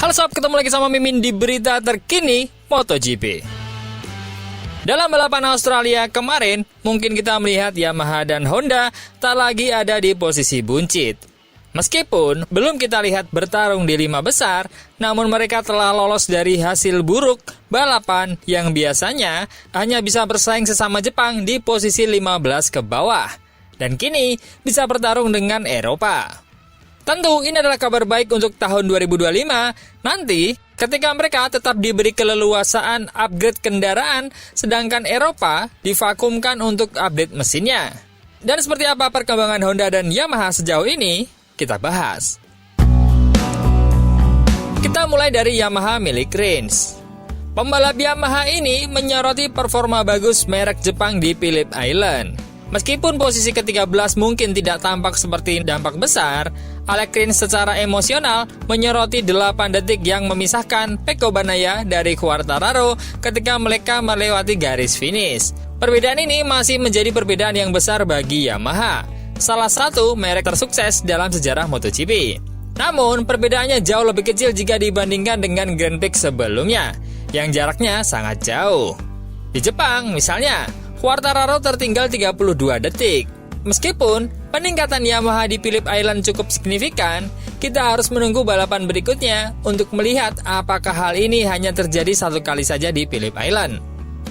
Halo sob, ketemu lagi sama Mimin di berita terkini MotoGP. Dalam balapan Australia kemarin, mungkin kita melihat Yamaha dan Honda tak lagi ada di posisi buncit. Meskipun belum kita lihat bertarung di 5 besar, namun mereka telah lolos dari hasil buruk balapan yang biasanya hanya bisa bersaing sesama Jepang di posisi 15 ke bawah. Dan kini bisa bertarung dengan Eropa. Tentu ini adalah kabar baik untuk tahun 2025 nanti ketika mereka tetap diberi keleluasaan upgrade kendaraan, sedangkan Eropa divakumkan untuk update mesinnya. Dan seperti apa perkembangan Honda dan Yamaha sejauh ini, kita bahas. Kita mulai dari Yamaha milik Rins. Pembalap Yamaha ini menyoroti performa bagus merek Jepang di Phillip Island. Meskipun posisi ke-13 mungkin tidak tampak seperti dampak besar, Alex Rins secara emosional menyoroti 8 detik yang memisahkan Pecco Bagnaia dari Quartararo ketika mereka melewati garis finish. Perbedaan ini masih menjadi perbedaan yang besar bagi Yamaha, salah satu merek tersukses dalam sejarah MotoGP. Namun, perbedaannya jauh lebih kecil jika dibandingkan dengan Grand Prix sebelumnya, yang jaraknya sangat jauh. Di Jepang, misalnya, Quartararo tertinggal 32 detik. Meskipun peningkatan Yamaha di Phillip Island cukup signifikan, kita harus menunggu balapan berikutnya untuk melihat apakah hal ini hanya terjadi satu kali saja di Phillip Island.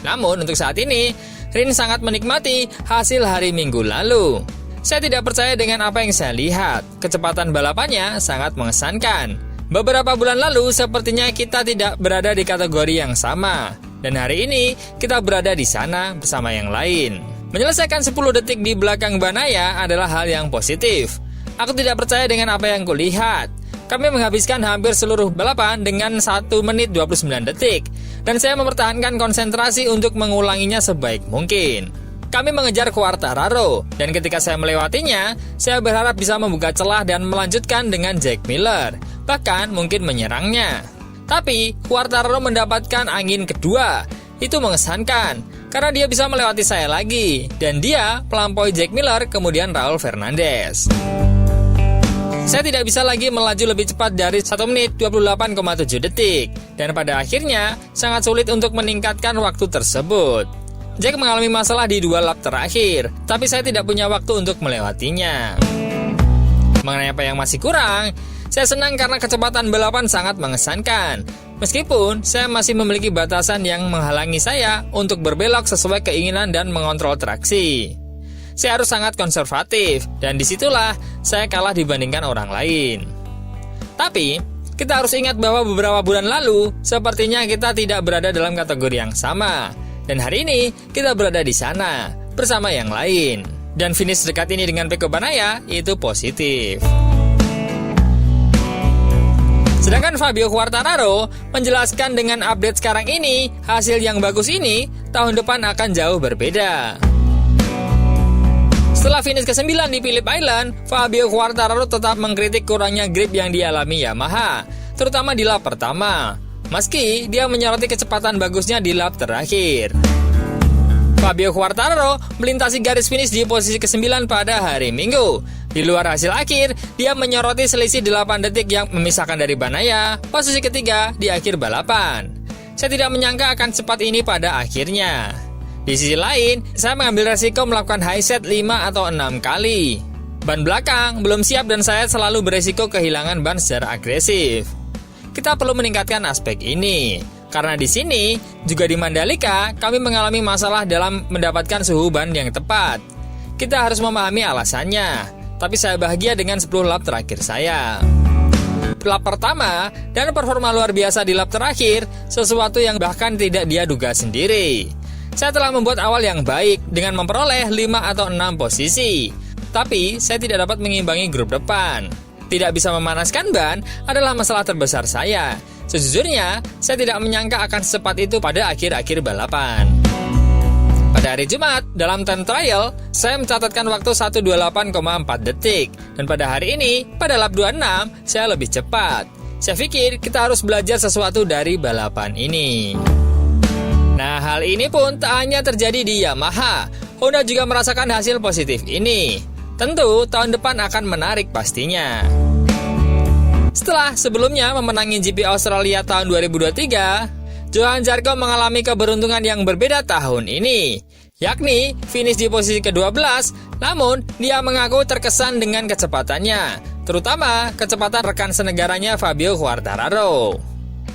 Namun untuk saat ini, Rins sangat menikmati hasil hari Minggu lalu. Saya tidak percaya dengan apa yang saya lihat. Kecepatan balapannya sangat mengesankan. Beberapa bulan lalu sepertinya kita tidak berada di kategori yang sama. Dan hari ini kita berada di sana bersama yang lain. Menyelesaikan 10 detik di belakang Bagnaia adalah hal yang positif. Aku tidak percaya dengan apa yang kulihat. Kami menghabiskan hampir seluruh balapan dengan 1 menit 29 detik. Dan saya mempertahankan konsentrasi untuk mengulanginya sebaik mungkin. Kami mengejar Quartararo, dan ketika saya melewatinya, saya berharap bisa membuka celah dan melanjutkan dengan Jack Miller, bahkan mungkin menyerangnya. Tapi, Quartararo mendapatkan angin kedua. Itu mengesankan, karena dia bisa melewati saya lagi. Dan dia melampaui Jack Miller, kemudian Raul Fernandez. Saya tidak bisa lagi melaju lebih cepat dari 1 menit 28,7 detik. Dan pada akhirnya, sangat sulit untuk meningkatkan waktu tersebut. Jack mengalami masalah di 2 lap terakhir, tapi saya tidak punya waktu untuk melewatinya. Mengenai apa yang masih kurang, saya senang karena kecepatan balapan sangat mengesankan. Meskipun saya masih memiliki batasan yang menghalangi saya untuk berbelok sesuai keinginan dan mengontrol traksi. Saya harus sangat konservatif, dan disitulah saya kalah dibandingkan orang lain. Tapi, kita harus ingat bahwa beberapa bulan lalu, sepertinya kita tidak berada dalam kategori yang sama. Dan hari ini, kita berada di sana, bersama yang lain. Dan finish dekat ini dengan Pecco Bagnaia, itu positif. Sedangkan Fabio Quartararo menjelaskan dengan update sekarang ini, hasil yang bagus ini tahun depan akan jauh berbeda. Setelah finish ke-9 di Phillip Island, Fabio Quartararo tetap mengkritik kurangnya grip yang dialami Yamaha, terutama di lap pertama, meski dia menyoroti kecepatan bagusnya di lap terakhir. Fabio Quartararo melintasi garis finish di posisi ke-9 pada hari Minggu. Di luar hasil akhir, dia menyoroti selisih 8 detik yang memisahkan dari Bagnaia, posisi ketiga di akhir balapan. Saya tidak menyangka akan cepat ini pada akhirnya. Di sisi lain, saya mengambil resiko melakukan high set 5 atau 6 kali. Ban belakang belum siap dan saya selalu beresiko kehilangan ban secara agresif. Kita perlu meningkatkan aspek ini. Karena di sini, juga di Mandalika, kami mengalami masalah dalam mendapatkan suhu ban yang tepat. Kita harus memahami alasannya, tapi saya bahagia dengan 10 lap terakhir saya. Lap pertama, dan performa luar biasa di lap terakhir, sesuatu yang bahkan tidak dia duga sendiri. Saya telah membuat awal yang baik dengan memperoleh 5 atau 6 posisi, tapi saya tidak dapat mengimbangi grup depan. Tidak bisa memanaskan ban adalah masalah terbesar saya. Sejujurnya, saya tidak menyangka akan secepat itu pada akhir-akhir balapan. Pada hari Jumat, dalam time trial, saya mencatatkan waktu 1:28,4 detik. Dan pada hari ini, pada lap 26, saya lebih cepat. Saya pikir kita harus belajar sesuatu dari balapan ini. Nah, hal ini pun tak hanya terjadi di Yamaha. Honda juga merasakan hasil positif ini. Tentu, tahun depan akan menarik pastinya. Setelah sebelumnya memenangi GP Australia tahun 2023, Johann Zarco mengalami keberuntungan yang berbeda tahun ini, yakni finish di posisi ke-12, namun dia mengaku terkesan dengan kecepatannya, terutama kecepatan rekan senegaranya Fabio Quartararo.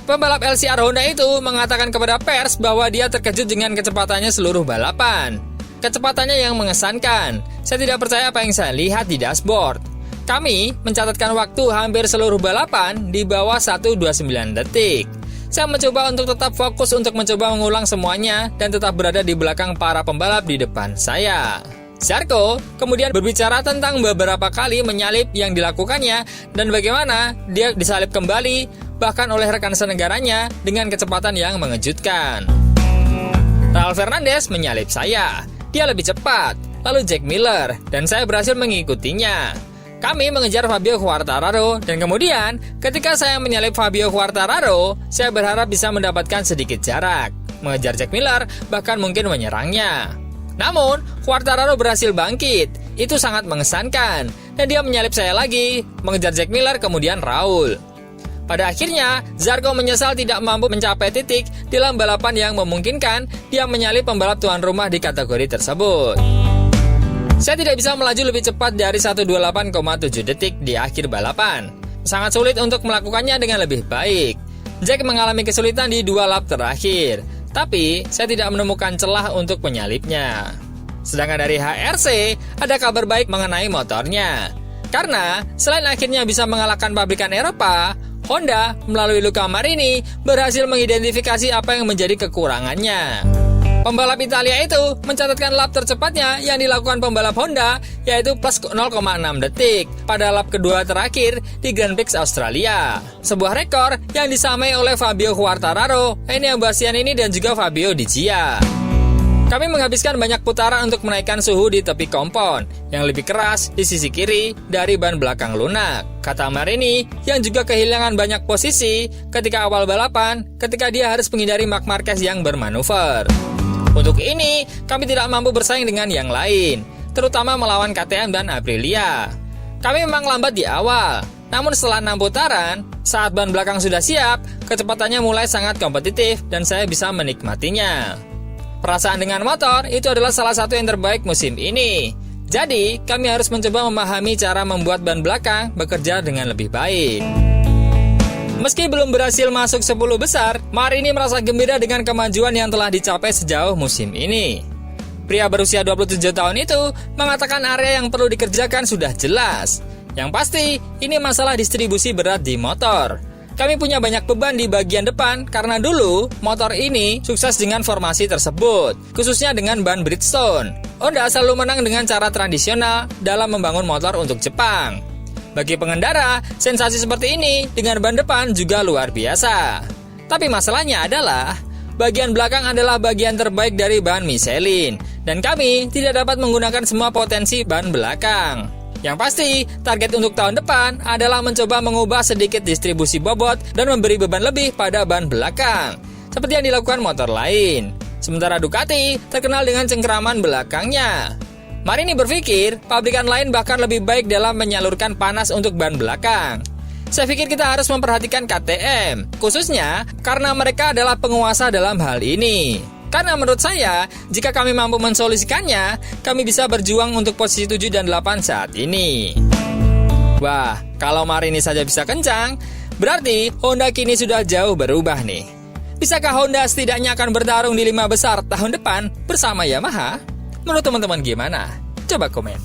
Pembalap LCR Honda itu mengatakan kepada pers bahwa dia terkejut dengan kecepatannya seluruh balapan. Kecepatannya yang mengesankan, saya tidak percaya apa yang saya lihat di dashboard. Kami mencatatkan waktu hampir seluruh balapan di bawah 1:29 detik. Saya mencoba untuk tetap fokus untuk mencoba mengulang semuanya dan tetap berada di belakang para pembalap di depan saya. Zarco kemudian berbicara tentang beberapa kali menyalip yang dilakukannya dan bagaimana dia disalip kembali bahkan oleh rekan senegaranya dengan kecepatan yang mengejutkan. Raul Fernandez menyalip saya. Dia lebih cepat, lalu Jack Miller, dan saya berhasil mengikutinya. Kami mengejar Fabio Quartararo dan kemudian ketika saya menyalip Fabio Quartararo, saya berharap bisa mendapatkan sedikit jarak, mengejar Jack Miller, bahkan mungkin menyerangnya. Namun, Quartararo berhasil bangkit, itu sangat mengesankan, dan dia menyalip saya lagi, mengejar Jack Miller kemudian Raul. Pada akhirnya, Zarco menyesal tidak mampu mencapai titik dalam balapan yang memungkinkan dia menyalip pembalap tuan rumah di kategori tersebut. Saya tidak bisa melaju lebih cepat dari 1:28,7 detik di akhir balapan. Sangat sulit untuk melakukannya dengan lebih baik. Jack mengalami kesulitan di 2 lap terakhir, tapi saya tidak menemukan celah untuk menyalipnya. Sedangkan dari HRC, ada kabar baik mengenai motornya. Karena selain akhirnya bisa mengalahkan pabrikan Eropa, Honda melalui Luca Marini berhasil mengidentifikasi apa yang menjadi kekurangannya. Pembalap Italia itu mencatatkan lap tercepatnya yang dilakukan pembalap Honda, yaitu plus 0,6 detik pada lap kedua terakhir di Grand Prix Australia. Sebuah rekor yang disamai oleh Fabio Quartararo, Enea Bastianini dan juga Fabio Di Gia. Kami menghabiskan banyak putaran untuk menaikkan suhu di tepi kompon yang lebih keras di sisi kiri dari ban belakang lunak, kata Marini yang juga kehilangan banyak posisi ketika awal balapan ketika dia harus menghindari Marc Marquez yang bermanuver. Untuk ini, kami tidak mampu bersaing dengan yang lain, terutama melawan KTM dan Aprilia. Kami memang lambat di awal, namun setelah 6 putaran, saat ban belakang sudah siap, kecepatannya mulai sangat kompetitif dan saya bisa menikmatinya. Perasaan dengan motor itu adalah salah satu yang terbaik musim ini. Jadi, kami harus mencoba memahami cara membuat ban belakang bekerja dengan lebih baik. Meski belum berhasil masuk 10 besar, Marini merasa gembira dengan kemajuan yang telah dicapai sejauh musim ini. Pria berusia 27 tahun itu mengatakan area yang perlu dikerjakan sudah jelas. Yang pasti, ini masalah distribusi berat di motor. Kami punya banyak beban di bagian depan karena dulu motor ini sukses dengan formasi tersebut, khususnya dengan ban Bridgestone. Honda selalu menang dengan cara tradisional dalam membangun motor untuk Jepang. Bagi pengendara, sensasi seperti ini dengan ban depan juga luar biasa. Tapi masalahnya adalah, bagian belakang adalah bagian terbaik dari ban Michelin, dan kami tidak dapat menggunakan semua potensi ban belakang. Yang pasti, target untuk tahun depan adalah mencoba mengubah sedikit distribusi bobot dan memberi beban lebih pada ban belakang, seperti yang dilakukan motor lain. Sementara Ducati terkenal dengan cengkeraman belakangnya. Marini berpikir, pabrikan lain bahkan lebih baik dalam menyalurkan panas untuk ban belakang. Saya pikir kita harus memperhatikan KTM, khususnya karena mereka adalah penguasa dalam hal ini. Karena menurut saya, jika kami mampu mensolusikannya, kami bisa berjuang untuk posisi 7 dan 8 saat ini. Wah, kalau Marini saja bisa kencang, berarti Honda kini sudah jauh berubah nih. Bisakah Honda setidaknya akan bertarung di 5 besar tahun depan bersama Yamaha? Menurut teman-teman gimana? Coba komen.